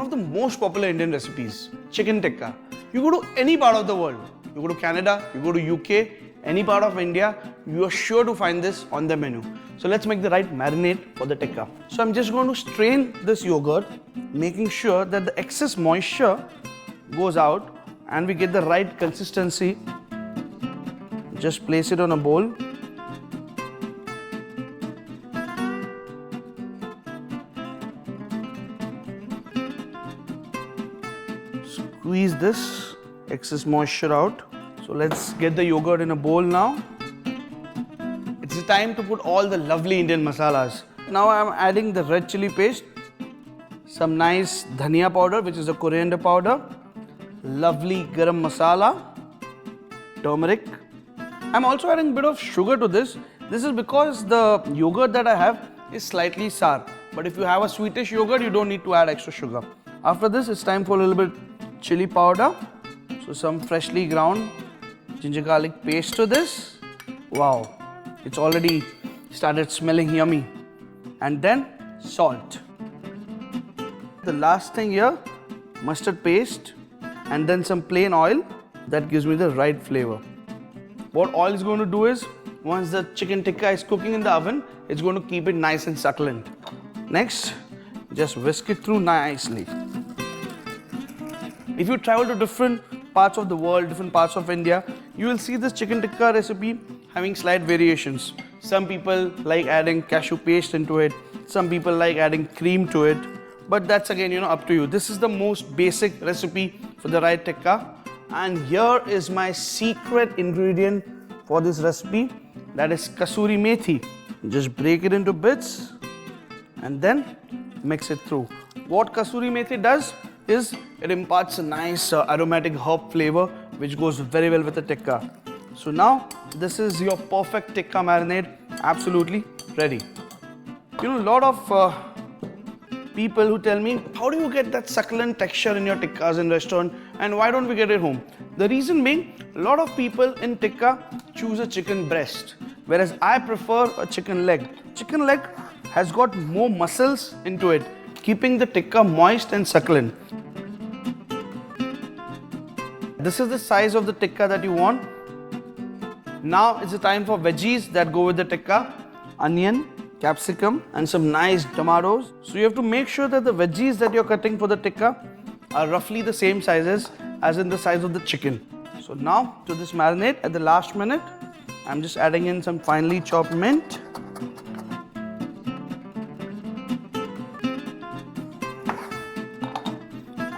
of the most popular Indian recipes, chicken tikka. You go to any part of the world, you go to Canada, you go to UK, any part of India, you are sure to find this on the menu. So let's make the right marinade for the tikka. So I'm just going to strain this yogurt, making sure that the excess moisture goes out and we get the right consistency. Just place it on a bowl. Squeeze this excess moisture out. So let's get the yogurt in a bowl now. It's the time to put all the lovely Indian masalas. Now I'm adding the red chili paste, some nice dhania powder, which is a coriander powder, lovely garam masala, turmeric. I'm also adding a bit of sugar to this. This is because the yogurt that I have is slightly sour. But if you have a sweetish yogurt, you don't need to add extra sugar. After this, it's time for a little bit chili powder. So some freshly ground ginger garlic paste to this. Wow, it's already started smelling yummy. And then salt. The last thing here, mustard paste and then some plain oil that gives me the right flavor. What oil is going to do is, once the chicken tikka is cooking in the oven, it's going to keep it nice and succulent. Next, just whisk it through nicely. If you travel to different parts of the world, different parts of India, you will see this chicken tikka recipe having slight variations. Some people like adding cashew paste into it. Some people like adding cream to it. But that's again, up to you. This is the most basic recipe for the right tikka. And here is my secret ingredient for this recipe. That is kasuri methi. Just break it into bits and then mix it through. What kasuri methi does is it imparts a nice aromatic herb flavor which goes very well with the tikka. So now this is your perfect tikka marinade, absolutely ready. A lot of people who tell me, how do you get that succulent texture in your tikkas in restaurant and why don't we get it home? The reason being, a lot of people in tikka choose a chicken breast, whereas I prefer a chicken leg. Chicken leg has got more muscles into it, keeping the tikka moist and succulent. This is the size of the tikka that you want. Now it's the time for veggies that go with the tikka. Onion, capsicum and some nice tomatoes. So you have to make sure that the veggies that you're cutting for the tikka are roughly the same sizes as in the size of the chicken. So now to this marinade, at the last minute, I'm just adding in some finely chopped mint.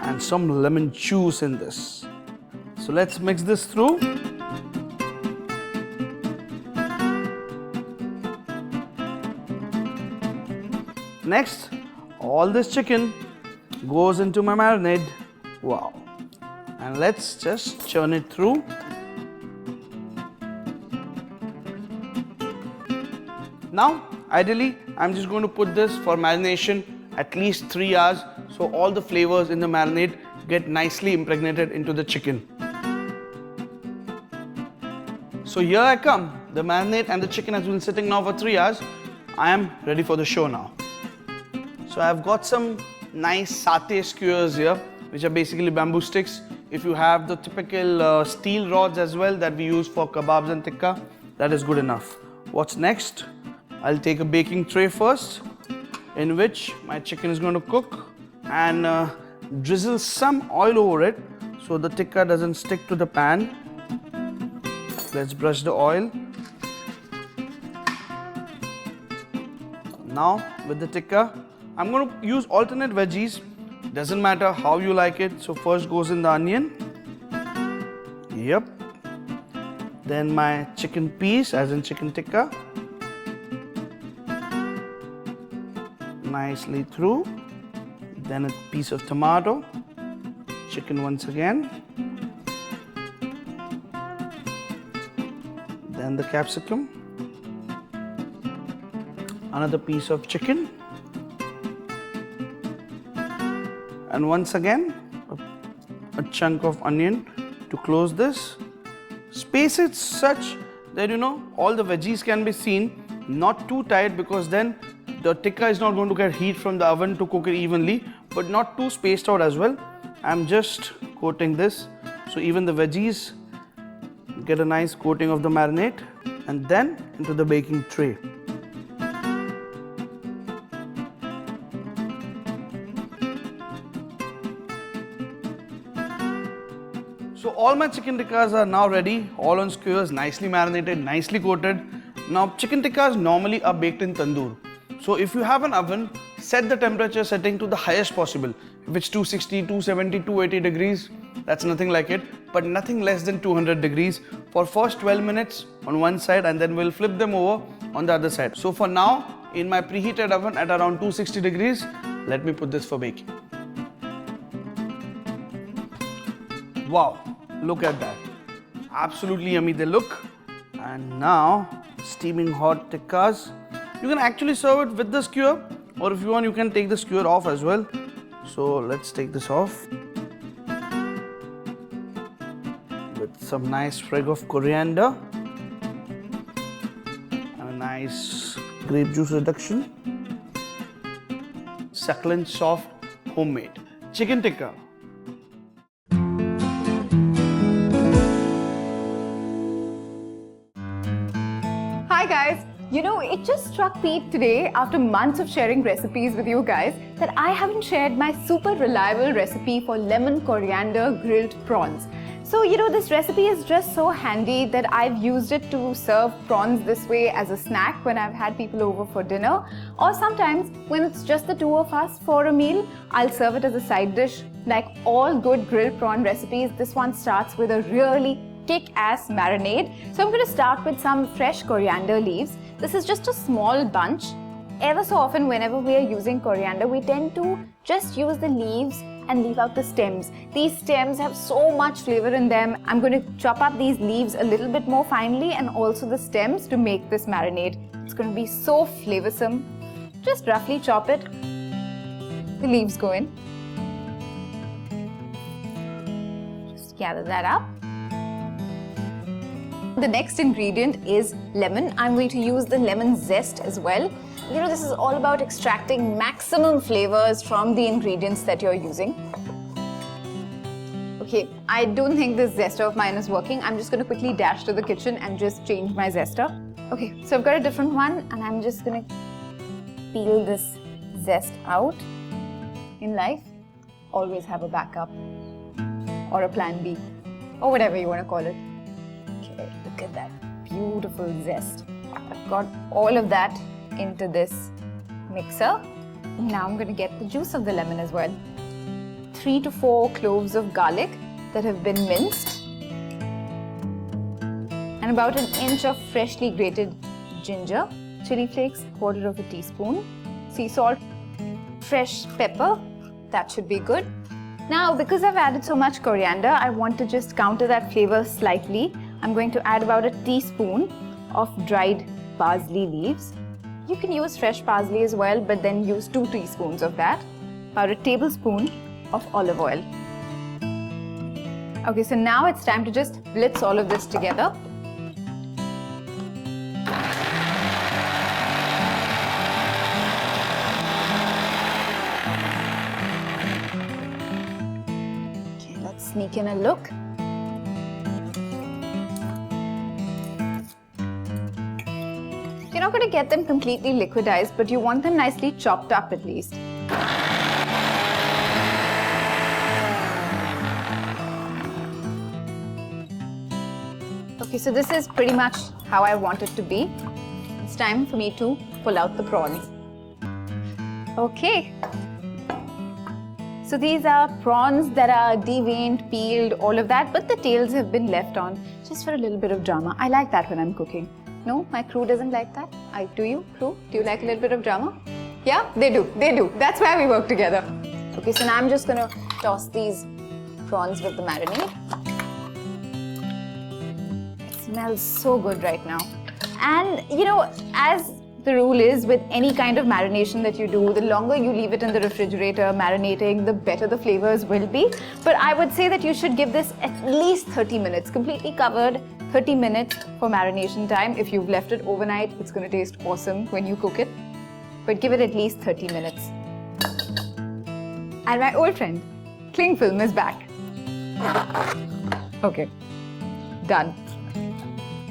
And some lemon juice in this. So let's mix this through. Next, all this chicken goes into my marinade. Wow. And let's just churn it through. Now, ideally, I'm just going to put this for marination at least 3 hours so all the flavors in the marinade get nicely impregnated into the chicken. So here I come. The marinade and the chicken has been sitting now for 3 hours. I am ready for the show now. So I've got some nice satay skewers here, which are basically bamboo sticks. If you have the typical steel rods as well that we use for kebabs and tikka, that is good enough. What's next? I'll take a baking tray first, in which my chicken is going to cook, and drizzle some oil over it so the tikka doesn't stick to the pan. Let's brush the oil. Now with the tikka, I'm going to use alternate veggies. Doesn't matter how you like it. So first goes in the onion. Yep. Then my chicken piece, as in chicken tikka. Nicely through. Then a piece of tomato. Chicken once again. Then the capsicum. Another piece of chicken. And once again, a chunk of onion to close this. Space it such that all the veggies can be seen, not too tight, because then The tikka is not going to get heat from the oven to cook it evenly, but not too spaced out as well. I'm just coating this so even the veggies get a nice coating of the marinade, and then into the baking tray. So all my chicken tikkas are now ready, all on skewers, nicely marinated, nicely coated. Now chicken tikkas normally are baked in tandoor. So if you have an oven, set the temperature setting to the highest possible. If it's 260, 270, 280 degrees, that's nothing like it, but nothing less than 200 degrees for first 12 minutes on one side, and then we'll flip them over on the other side. So for now, in my preheated oven at around 260 degrees, let me put this for baking. Wow, look at that. Absolutely yummy they look. And now, steaming hot tikkas. You can actually serve it with the skewer, or if you want, you can take the skewer off as well. So let's take this off with some nice sprig of coriander and a nice grape juice reduction. Succulent, soft, homemade chicken tikka. Hi guys! You know, it just struck me today, after months of sharing recipes with you guys, that I haven't shared my super reliable recipe for lemon coriander grilled prawns. So, you know, this recipe is just so handy that I've used it to serve prawns this way as a snack when I've had people over for dinner, or sometimes when it's just the two of us for a meal, I'll serve it as a side dish. Like all good grilled prawn recipes, this one starts with a really kick-ass marinade. So I'm going to start with some fresh coriander leaves. This is just a small bunch. Ever so often whenever we are using coriander, we tend to just use the leaves and leave out the stems. These stems have so much flavor in them. I'm going to chop up these leaves a little bit more finely and also the stems to make this marinade. It's going to be so flavorsome. Just roughly chop it. The leaves go in. Just gather that up. The next ingredient is lemon. I'm going to use the lemon zest as well. You know, this is all about extracting maximum flavors from the ingredients that you're using. Okay, I don't think this zester of mine is working. I'm just going to quickly dash to the kitchen and just change my zester. Okay, so I've got a different one and I'm just going to peel this zest out. In life, always have a backup or a plan B or whatever you want to call it. Okay, look at that beautiful zest. I've got all of that into this mixer. Now I'm going to get the juice of the lemon as well. 3 to 4 cloves of garlic that have been minced. And about an inch of freshly grated ginger. Chili flakes, 1/4 teaspoon. Sea salt, fresh pepper, that should be good. Now, because I've added so much coriander, I want to just counter that flavor slightly. I'm going to add about a teaspoon of dried parsley leaves. You can use fresh parsley as well, but then use 2 teaspoons of that. About a tablespoon of olive oil. Okay, so now it's time to just blitz all of this together. Okay, let's sneak in a look. You're not going to get them completely liquidized, but you want them nicely chopped up at least. Okay, so this is pretty much how I want it to be. It's time for me to pull out the prawns. Okay. So these are prawns that are deveined, peeled, all of that, but the tails have been left on just for a little bit of drama. I like that when I'm cooking. No, my crew doesn't like that. Do you, crew? Do you like a little bit of drama? Yeah, they do. They do. That's why we work together. Okay, so now I'm just going to toss these prawns with the marinade. It smells so good right now. And, you know, as the rule is with any kind of marination that you do, the longer you leave it in the refrigerator marinating, the better the flavors will be. But I would say that you should give this at least 30 minutes, completely covered. 30 minutes for marination time. If you've left it overnight, it's going to taste awesome when you cook it. but give it at least 30 minutes. And my old friend, cling film is back. Okay, done.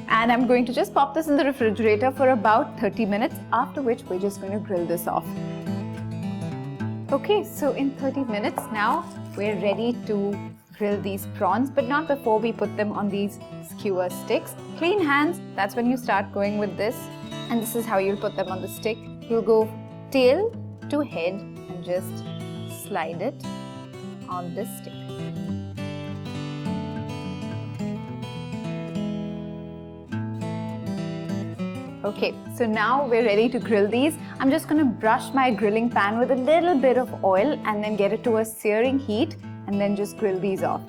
And I'm going to just pop this in the refrigerator for about 30 minutes, after which we're just going to grill this off. Okay, so in 30 minutes now, we're ready to grill these prawns, but not before we put them on these skewer sticks. Clean hands, that's when you start going with this. And this is how you'll put them on the stick. You'll go tail to head and just slide it on this stick. Okay, so now we're ready to grill these. I'm just going to brush my grilling pan with a little bit of oil and then get it to a searing heat and then just grill these off.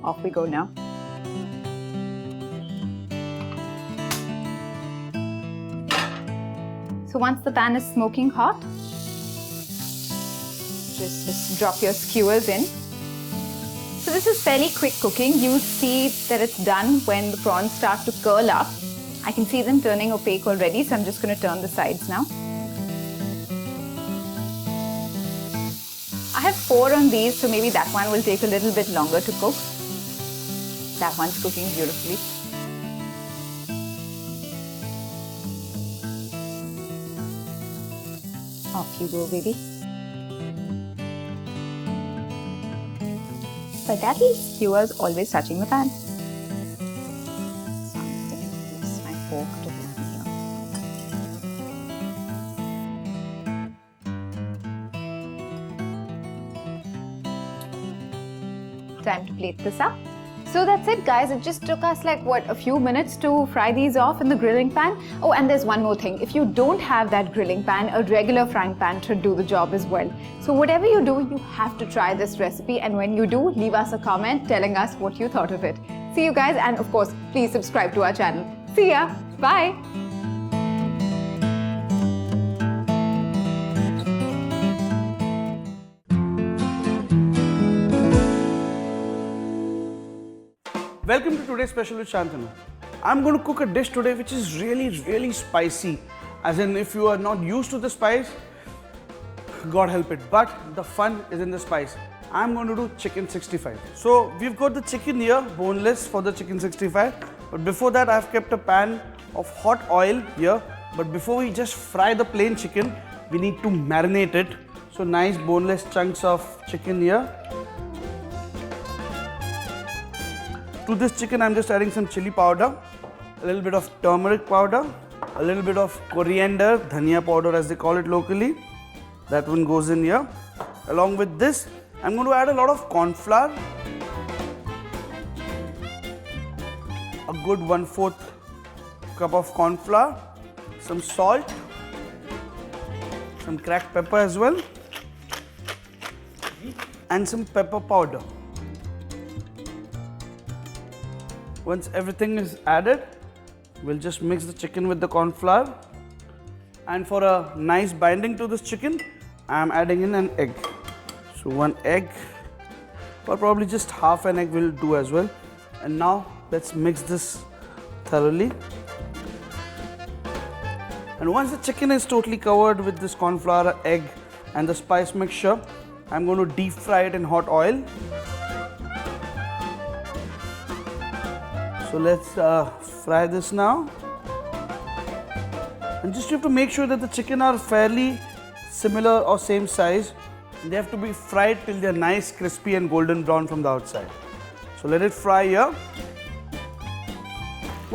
Off we go now. So once the pan is smoking hot, just drop your skewers in. So this is fairly quick cooking. You'll see that it's done when the prawns start to curl up. I can see them turning opaque already, so I'm just going to turn the sides now. I have 4 on these, so maybe that one will take a little bit longer to cook. That one's cooking beautifully. Off you go, baby. But that skewer's always touching the pan. So I'm going to use my fork to hold here. Time to plate this up. So that's it, guys. It just took us like a few minutes to fry these off in the grilling pan. Oh, and there's one more thing. If you don't have that grilling pan, a regular frying pan should do the job as well. So whatever you do, you have to try this recipe. And when you do, leave us a comment telling us what you thought of it. See you guys. And of course, please subscribe to our channel. See ya. Bye. Welcome to today's special with Shantanu. I'm going to cook a dish today which is really spicy. As in, if you are not used to the spice, God help it. But the fun is in the spice. I'm going to do chicken 65. So we've got the chicken here, boneless for the chicken 65. But before that, I've kept a pan of hot oil here. But before we just fry the plain chicken, we need to marinate it. So nice boneless chunks of chicken here. To this chicken, I'm just adding some chili powder, a little bit of turmeric powder, a little bit of coriander, dhania powder as they call it locally. That one goes in here. Along with this, I'm going to add a lot of corn flour, a good 1/4 cup of corn flour, some salt, some cracked pepper as well, and some pepper powder. Once everything is added, we'll just mix the chicken with the corn flour. And for a nice binding to this chicken, I'm adding in an egg. So 1 egg, or probably just half an egg will do as well. And now let's mix this thoroughly. And once the chicken is totally covered with this corn flour, egg and the spice mixture, I'm going to deep fry it in hot oil. So let's fry this now. And just you have to make sure that the chicken are fairly similar or same size. They have to be fried till they're nice, crispy and golden brown from the outside. So let it fry here.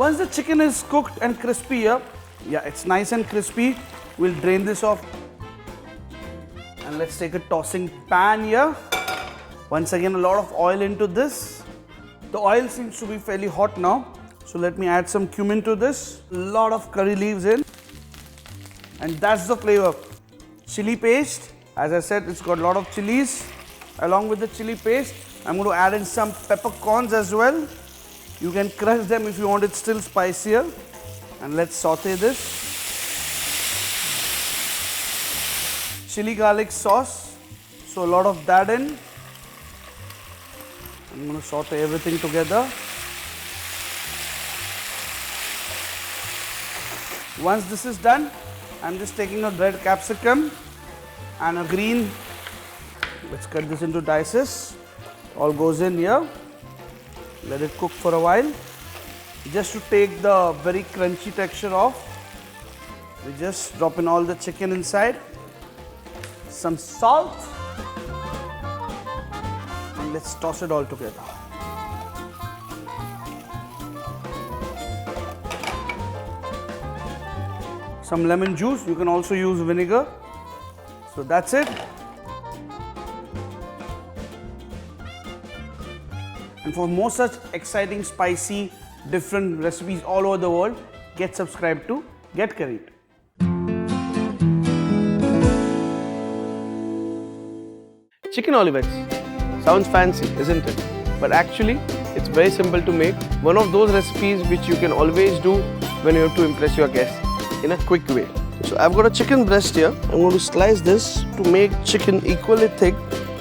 Once the chicken is cooked and crispy here, yeah, it's nice and crispy, we'll drain this off. And let's take a tossing pan here. Once again, a lot of oil into this. The oil seems to be fairly hot now. So let me add some cumin to this. A lot of curry leaves in. And that's the flavor. Chili paste. As I said, it's got a lot of chilies. Along with the chili paste, I'm going to add in some peppercorns as well. You can crush them if you want it still spicier. And let's saute this. Chili garlic sauce. So a lot of that in. I'm going to saute everything together. Once this is done, I'm just taking a red capsicum and a green. Let's cut this into dices. All goes in here. Let it cook for a while. Just to take the very crunchy texture off, we just drop in all the chicken inside. Some salt. And let's toss it all together. Some lemon juice. You can also use vinegar. So that's it. And for more such exciting, spicy, different recipes all over the world, get subscribed to Get Curried. Chicken olivettes. Sounds fancy, isn't it? But actually, it's very simple to make. One of those recipes which you can always do when you have to impress your guests in a quick way. So I've got a chicken breast here. I'm going to slice this to make chicken equally thick.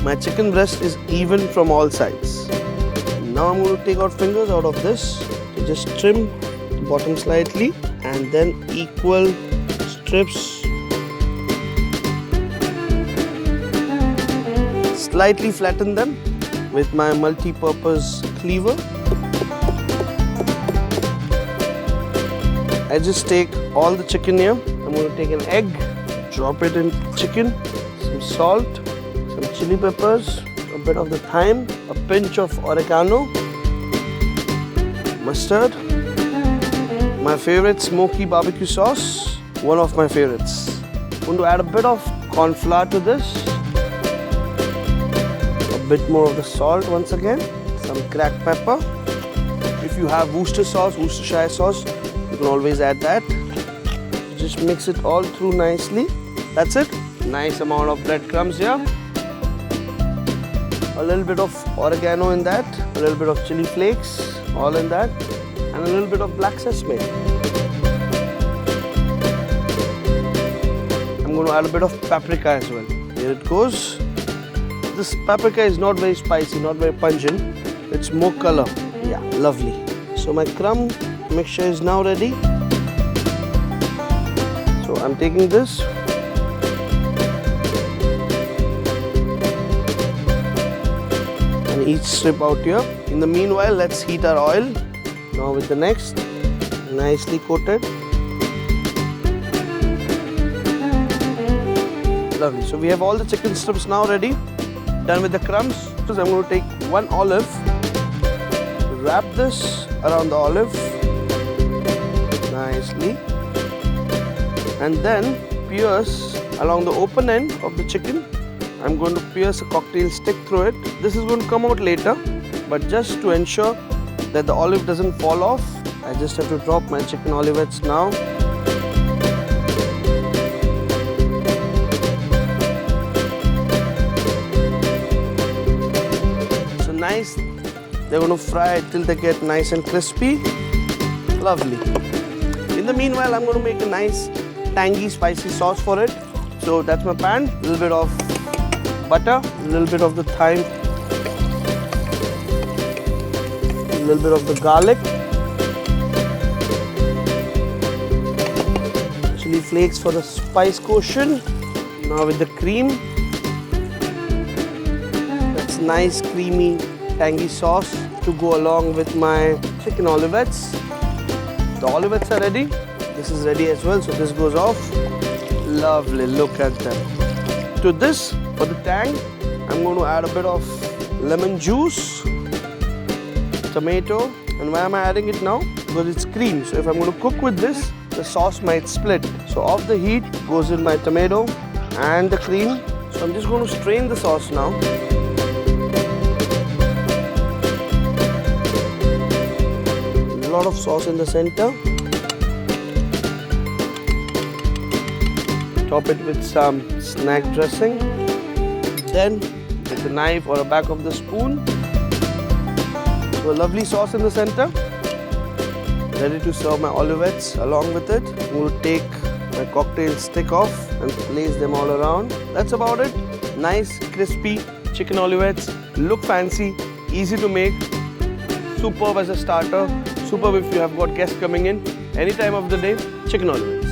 My chicken breast is even from all sides. Now I'm going to take out fingers out of this. So just trim the bottom slightly and then equal strips. Slightly flatten them with my multi-purpose cleaver. I just take all the chicken here. I'm going to take an egg, drop it in chicken, some salt, some chili peppers, a bit of the thyme, a pinch of oregano, mustard, my favorite smoky barbecue sauce, one of my favorites. I'm going to add a bit of corn flour to this, a bit more of the salt once again, some cracked pepper. If you have Worcestershire sauce, you can always add that. Just mix it all through nicely. That's it. Nice amount of breadcrumbs here. A little bit of oregano in that. A little bit of chili flakes, all in that. And a little bit of black sesame. I'm going to add a bit of paprika as well. Here it goes. This paprika is not very spicy, not very pungent. It's more color. Yeah, lovely. So my crumb mixture is now ready. So I'm taking this. And each strip out here. In the meanwhile, let's heat our oil. Now with the next, nicely coated. Lovely. So we have all the chicken strips now ready. Done with the crumbs. So I'm going to take one olive, wrap this around the olive nicely, and then pierce along the open end of the chicken. I'm going to pierce a cocktail stick through it. This is going to come out later, but just to ensure that the olive doesn't fall off, I just have to drop my chicken olivettes now. So nice, they're going to fry till they get nice and crispy. Lovely. In the meanwhile, I'm going to make a nice tangy spicy sauce for it. So that's my pan. A little bit of butter, a little bit of the thyme, a little bit of the garlic, chili flakes for the spice quotient. Now with the cream, that's nice creamy tangy sauce to go along with my chicken olivettes. The olivettes are ready. This is ready as well, so this goes off. Lovely, look at them. To this, for the tang, I'm going to add a bit of lemon juice, tomato, and why am I adding it now? Because it's cream, so if I'm going to cook with this, the sauce might split. So off the heat goes in my tomato and the cream. So I'm just going to strain the sauce now. A lot of sauce in the center. Top it with some snack dressing. Then with a knife or a back of the spoon. So a lovely sauce in the center. Ready to serve my olivettes along with it. I'm going to take my cocktail stick off and place them all around. That's about it. Nice, crispy chicken olivettes. Look fancy, easy to make. Superb as a starter. Superb if you have got guests coming in. Any time of the day, chicken olivettes.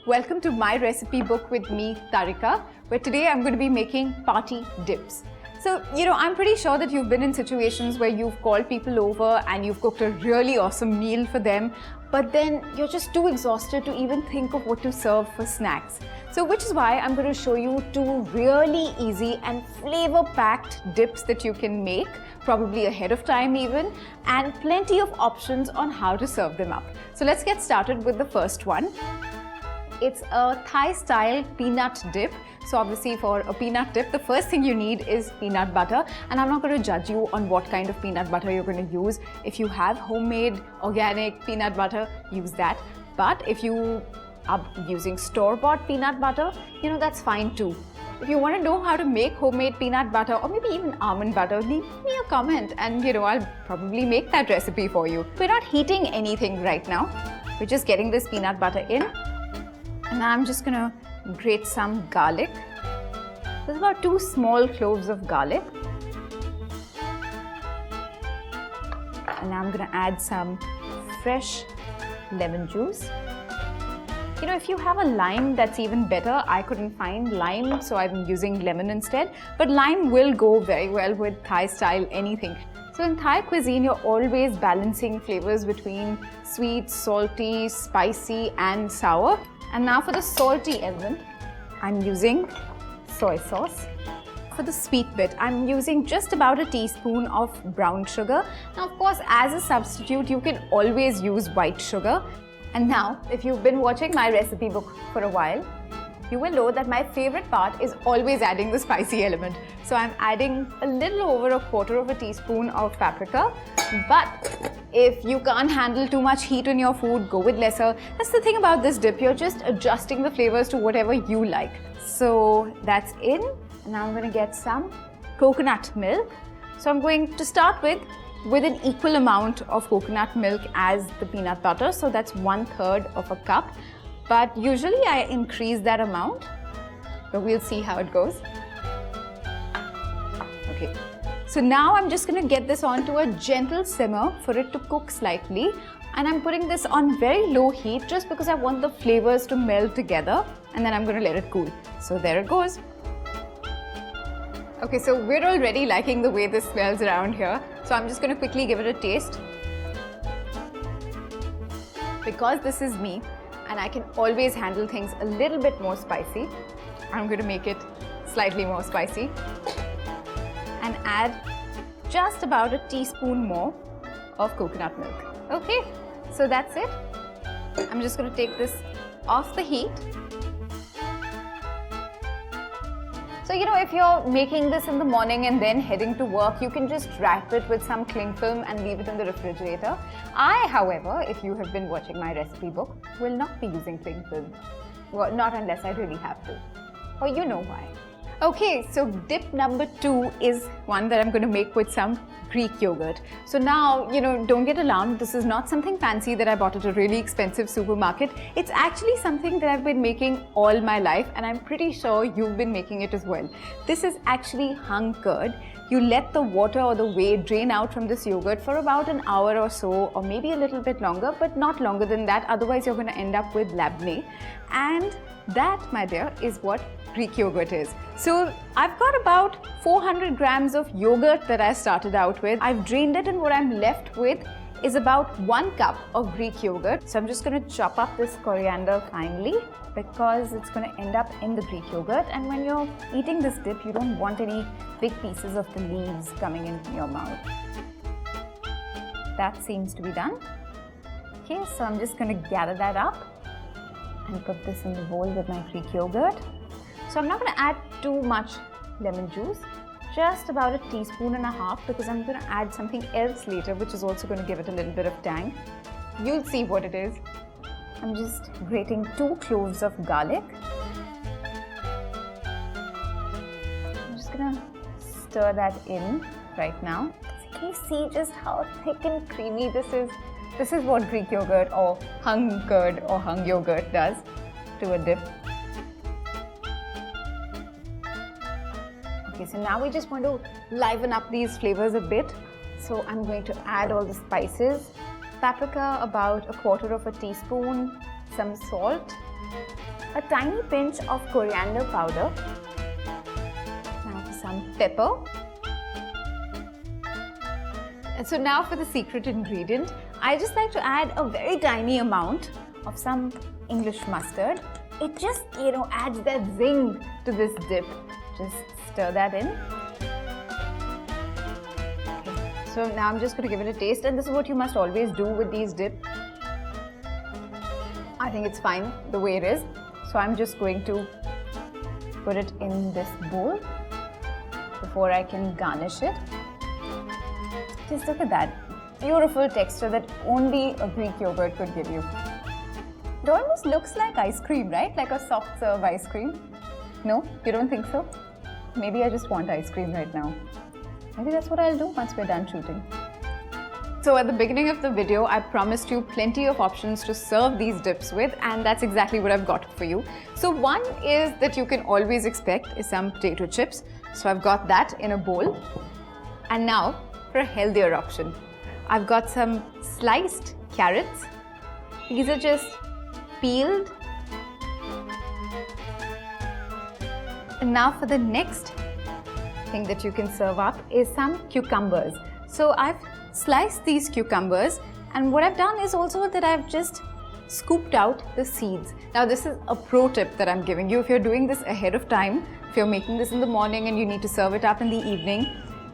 Welcome to my recipe book with me, Tarika, where today I'm going to be making party dips. So, I'm pretty sure that you've been in situations where you've called people over and you've cooked a really awesome meal for them, but then you're just too exhausted to even think of what to serve for snacks. So, which is why I'm going to show you two really easy and flavor-packed dips that you can make, probably ahead of time even, and plenty of options on how to serve them up. So, let's get started with the first one. It's a Thai-style peanut dip. So obviously for a peanut dip, the first thing you need is peanut butter. And I'm not going to judge you on what kind of peanut butter you're going to use. If you have homemade, organic peanut butter, use that. But if you are using store-bought peanut butter, that's fine too. If you want to know how to make homemade peanut butter or maybe even almond butter, leave me a comment and I'll probably make that recipe for you. We're not heating anything right now. We're just getting this peanut butter in. And now I'm just going to grate some garlic. There's about 2 small cloves of garlic. And now I'm going to add some fresh lemon juice. If you have a lime, that's even better. I couldn't find lime, so I'm using lemon instead. But lime will go very well with Thai style anything. So in Thai cuisine, you're always balancing flavors between sweet, salty, spicy and sour. And now for the salty element, I'm using soy sauce. For the sweet bit, I'm using just about a teaspoon of brown sugar. Now, of course, as a substitute, you can always use white sugar. And now, if you've been watching my recipe book for a while, you will know that my favorite part is always adding the spicy element. So I'm adding a little over a quarter of a teaspoon of paprika. But if you can't handle too much heat in your food, go with lesser. That's the thing about this dip. You're just adjusting the flavors to whatever you like. So that's in. And now I'm going to get some coconut milk. So I'm going to start with an equal amount of coconut milk as the peanut butter. So that's 1/3 of a cup. But usually I increase that amount, but we'll see how it goes. Okay, so now I'm just going to get this onto a gentle simmer for it to cook slightly. And I'm putting this on very low heat just because I want the flavors to meld together. And then I'm going to let it cool. So there it goes. Okay, so we're already liking the way this smells around here. So I'm just going to quickly give it a taste. Because this is me, and I can always handle things a little bit more spicy, I'm going to make it slightly more spicy and add just about a teaspoon more of coconut milk. Okay, so that's it. I'm just going to take this off the heat. So, if you're making this in the morning and then heading to work, you can just wrap it with some cling film and leave it in the refrigerator. I, however, if you have been watching my recipe book, will not be using cling film. Well, not unless I really have to. Or you know why. Okay, so dip number 2 is one that I'm going to make with some Greek yogurt. So now, don't get alarmed. This is not something fancy that I bought at a really expensive supermarket. It's actually something that I've been making all my life, and I'm pretty sure you've been making it as well. This is actually hung curd. You let the water or the whey drain out from this yogurt for about an hour or so, or maybe a little bit longer, but not longer than that. Otherwise, you're going to end up with labne. And that, my dear, is what Greek yogurt is. So I've got about 400 grams of yogurt that I started out with. I've drained it, and what I'm left with is about 1 cup of Greek yogurt. So I'm just going to chop up this coriander finely because it's going to end up in the Greek yogurt. And when you're eating this dip, you don't want any big pieces of the leaves coming into your mouth. That seems to be done. Okay, so I'm just going to gather that up and put this in the bowl with my Greek yogurt. So I'm not going to add too much lemon juice, just about 1.5 teaspoons because I'm going to add something else later which is also going to give it a little bit of tang. You'll see what it is. I'm just grating 2 cloves of garlic. I'm just going to stir that in right now. So can you see just how thick and creamy this is? This is what Greek yogurt or hung curd or hung yogurt does to a dip. Okay, so now we just want to liven up these flavors a bit. So I'm going to add all the spices. Paprika, about 1/4 of a teaspoon, some salt, a tiny pinch of coriander powder. Now for some pepper. And so now for the secret ingredient, I just like to add a very tiny amount of some English mustard. It just, adds that zing to this dip. Just stir that in. Okay. So now I'm just going to give it a taste, and this is what you must always do with these dips. I think it's fine the way it is. So I'm just going to put it in this bowl before I can garnish it. Just look at that beautiful texture that only a Greek yogurt could give you. It almost looks like ice cream, right? Like a soft serve ice cream. No? You don't think so? Maybe I just want ice cream right now. Maybe that's what I'll do once we're done shooting. So at the beginning of the video, I promised you plenty of options to serve these dips with, and that's exactly what I've got for you. So one is that you can always expect is some potato chips. So I've got that in a bowl. And now for a healthier option, I've got some sliced carrots. These are just peeled. And now for the next thing that you can serve up is some cucumbers. So I've sliced these cucumbers, and what I've done is also that I've just scooped out the seeds. Now this is a pro tip that I'm giving you. If you're doing this ahead of time, if you're making this in the morning and you need to serve it up in the evening,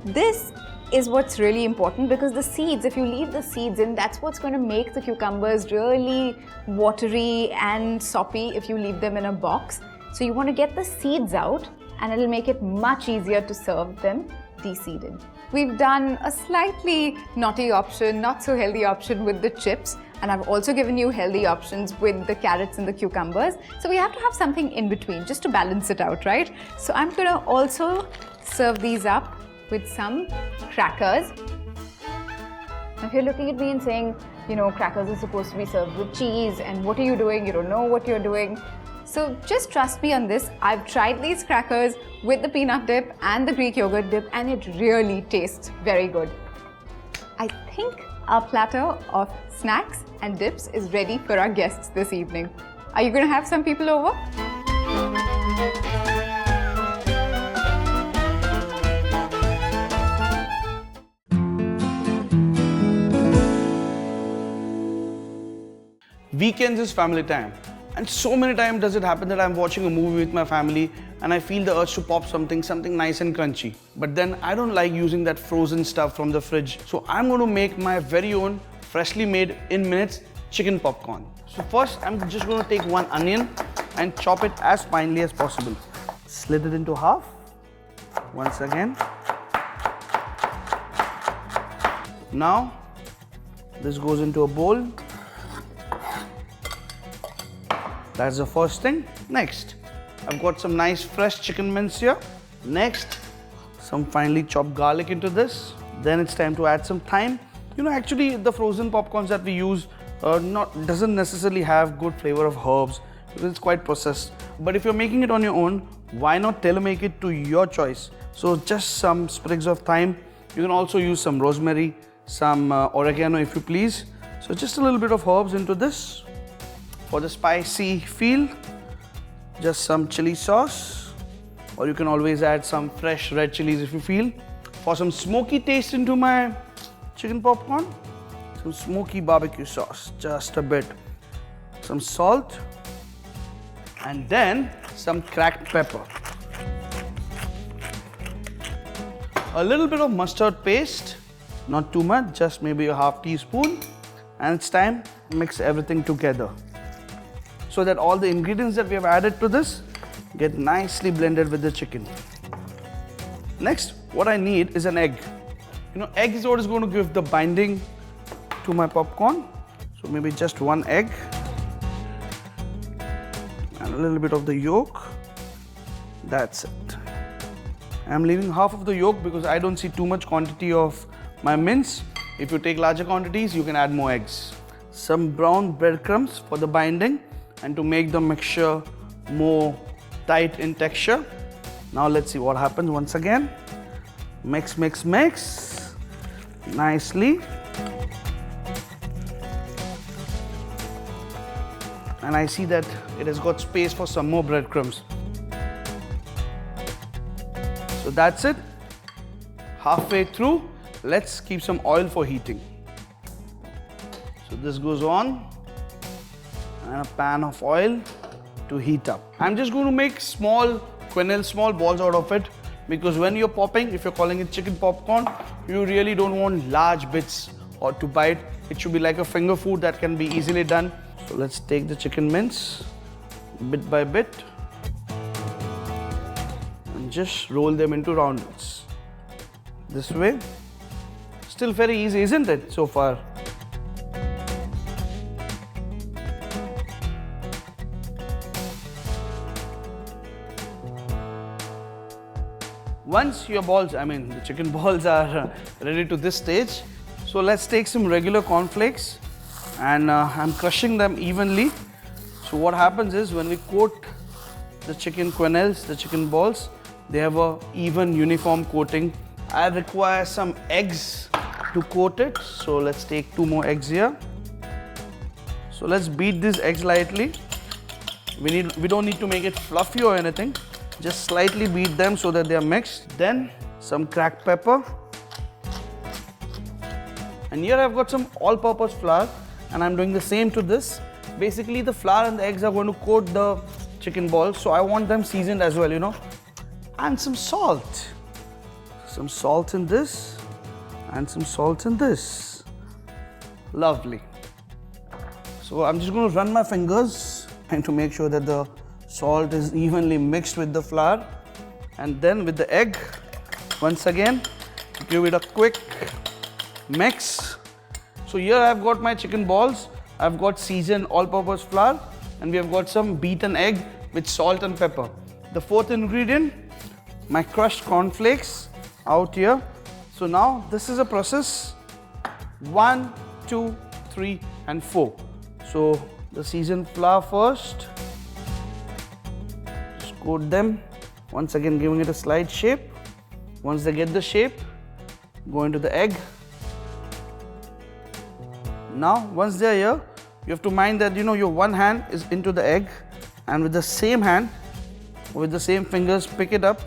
this is what's really important, because the seeds, if you leave the seeds in, that's what's going to make the cucumbers really watery and soppy if you leave them in a box. So you want to get the seeds out, and it'll make it much easier to serve them de-seeded. We've done a slightly naughty option, not so healthy option with the chips, and I've also given you healthy options with the carrots and the cucumbers. So we have to have something in between just to balance it out, right? So I'm going to also serve these up with some crackers. Now if you're looking at me and saying, crackers are supposed to be served with cheese, and what are you doing? You don't know what you're doing. So just trust me on this. I've tried these crackers with the peanut dip and the Greek yogurt dip, and it really tastes very good. I think our platter of snacks and dips is ready for our guests this evening. Are you going to have some people over? Weekends is family time, and so many times does it happen that I'm watching a movie with my family and I feel the urge to pop something nice and crunchy. But then I don't like using that frozen stuff from the fridge. So I'm going to make my very own freshly made in minutes chicken popcorn. So first I'm just going to take one onion and chop it as finely as possible. Slit it into half once again. Now this goes into a bowl. That's the first thing. Next, I've got some nice fresh chicken mince here. Next, some finely chopped garlic into this. Then it's time to add some thyme. Actually the frozen popcorns that we use doesn't necessarily have good flavor of herbs because it's quite processed. But if you're making it on your own, why not tailor make it to your choice? So just some sprigs of thyme. You can also use some rosemary, some oregano if you please. So just a little bit of herbs into this. For the spicy feel, just some chili sauce, or you can always add some fresh red chilies if you feel. For some smoky taste into my chicken popcorn, some smoky barbecue sauce, just a bit. Some salt, and then some cracked pepper. A little bit of mustard paste, not too much, just maybe a half teaspoon. And it's time to mix everything together, so that all the ingredients that we have added to this get nicely blended with the chicken. Next, what I need is an egg. Egg is what is going to give the binding to my popcorn. So maybe just one egg and a little bit of the yolk. That's it. I'm leaving half of the yolk because I don't see too much quantity of my mince. If you take larger quantities, you can add more eggs. Some brown breadcrumbs for the binding and to make the mixture more tight in texture. Now let's see what happens once again. Mix, mix, mix nicely. and I see that it has got space for some more breadcrumbs. So that's it. Halfway through, let's keep some oil for heating. So this goes on, and a pan of oil to heat up. I'm just going to make small quenelle, small balls out of it, because when you're popping, if you're calling it chicken popcorn, you really don't want large bits or to bite. It should be like a finger food that can be easily done. So let's take the chicken mince bit by bit and just roll them into roundels. This way. Still very easy, isn't it, so far? Once your balls, the chicken balls are ready to this stage, so let's take some regular cornflakes and I'm crushing them evenly. So what happens is when we coat the chicken quenelles, the chicken balls, they have a even uniform coating. I require some eggs to coat it, so let's take 2 more eggs here. So let's beat these eggs lightly. We don't need to make it fluffy or anything. Just slightly beat them so that they are mixed. Then some cracked pepper. And here I've got some all-purpose flour and I'm doing the same to this. Basically the flour and the eggs are going to coat the chicken balls, so I want them seasoned as well, And some salt. Some salt in this and some salt in this. Lovely. So I'm just going to run my fingers and to make sure that the salt is evenly mixed with the flour, and then with the egg, once again, give it a quick mix. So here I've got my chicken balls, I've got seasoned all-purpose flour, and we have got some beaten egg with salt and pepper. The fourth ingredient, my crushed cornflakes out here. So now this is a process 1, 2, 3 and 4. So the seasoned flour first. Coat them, once again giving it a slight shape. Once they get the shape, go into the egg. Now once they are here, you have to mind that your one hand is into the egg, and with the same hand, with the same fingers, pick it up,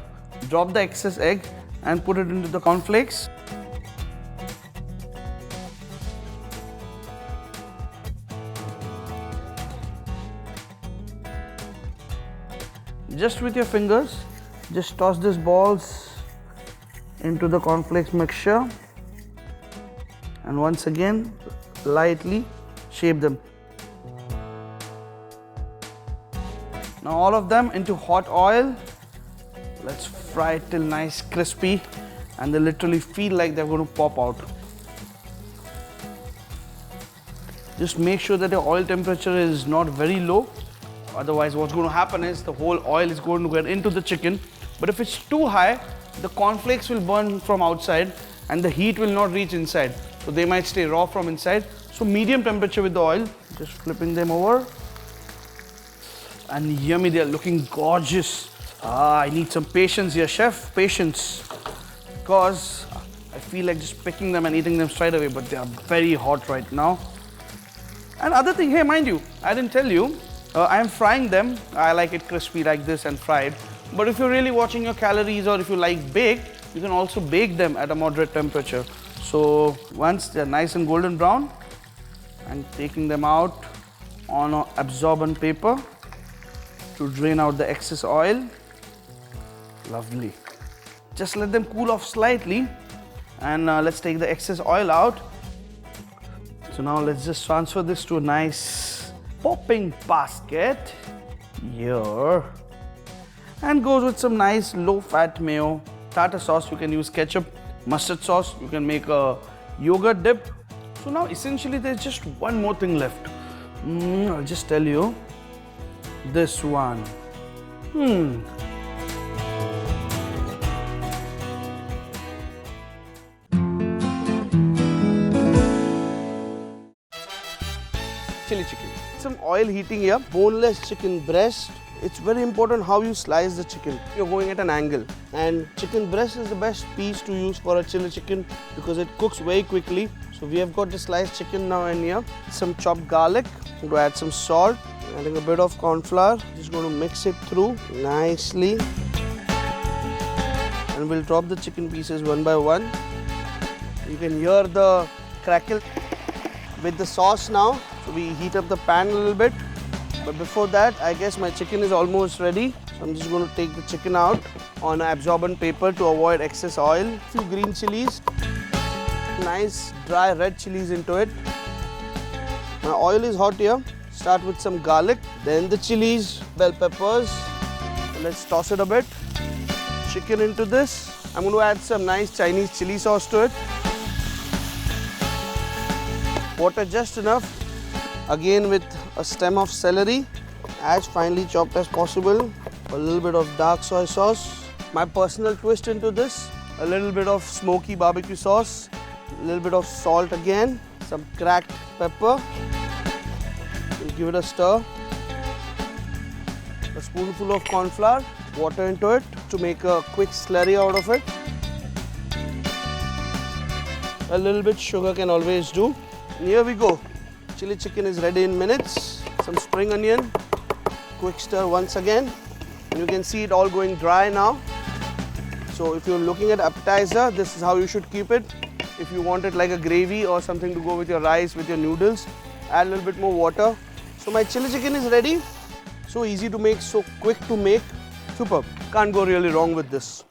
drop the excess egg and put it into the cornflakes. Just with your fingers, just toss these balls into the cornflakes mixture and once again lightly shape them. Now all of them into hot oil. Let's fry it till nice crispy and they literally feel like they're going to pop out. Just make sure that your oil temperature is not very low. Otherwise what's going to happen is the whole oil is going to get into the chicken. But if it's too high, the cornflakes will burn from outside and the heat will not reach inside. So they might stay raw from inside. So medium temperature with the oil, just flipping them over. And yummy, they are looking gorgeous. I need some patience here, chef, patience. Because I feel like just picking them and eating them straight away, but they are very hot right now. And other thing, hey, mind you, I didn't tell you, I am frying them. I like it crispy like this and fried. But if you're really watching your calories or if you like baked, you can also bake them at a moderate temperature. So once they're nice and golden brown, I'm taking them out on an absorbent paper to drain out the excess oil. Lovely. Just let them cool off slightly and let's take the excess oil out. So now let's just transfer this to a nice popping basket here and goes with some nice low-fat mayo, tartar sauce. You can use ketchup, mustard sauce, you can make a yogurt dip. So now essentially there's just one more thing left. I'll just tell you this one. Chilli chicken. Some oil heating here, boneless chicken breast. It's very important how you slice the chicken. You're going at an angle, and chicken breast is the best piece to use for a chili chicken because it cooks very quickly. So we have got the sliced chicken now in here. Some chopped garlic. I'm going to add some salt, Adding a bit of corn flour. Just going to mix it through nicely. And we'll drop the chicken pieces one by one. You can hear the crackle with the sauce now. So we heat up the pan a little bit. But before that, I guess my chicken is almost ready. So I'm just going to take the chicken out on absorbent paper to avoid excess oil. Few green chilies. Nice dry red chilies into it. My oil is hot here. Start with some garlic, then the chilies, bell peppers. Let's toss it a bit. Chicken into this. I'm going to add some nice Chinese chili sauce to it. Water just enough. Again with a stem of celery, as finely chopped as possible. A little bit of dark soy sauce. My personal twist into this, a little bit of smoky barbecue sauce. A little bit of salt again. Some cracked pepper. We'll give it a stir. A spoonful of corn flour. Water into it to make a quick slurry out of it. A little bit sugar can always do. And here we go. Chili chicken is ready in minutes. Some spring onion. Quick stir once again. And you can see it all going dry now. So if you're looking at appetizer, this is how you should keep it. If you want it like a gravy or something to go with your rice, with your noodles, add a little bit more water. So my chili chicken is ready. So easy to make, so quick to make. Superb. Can't go really wrong with this.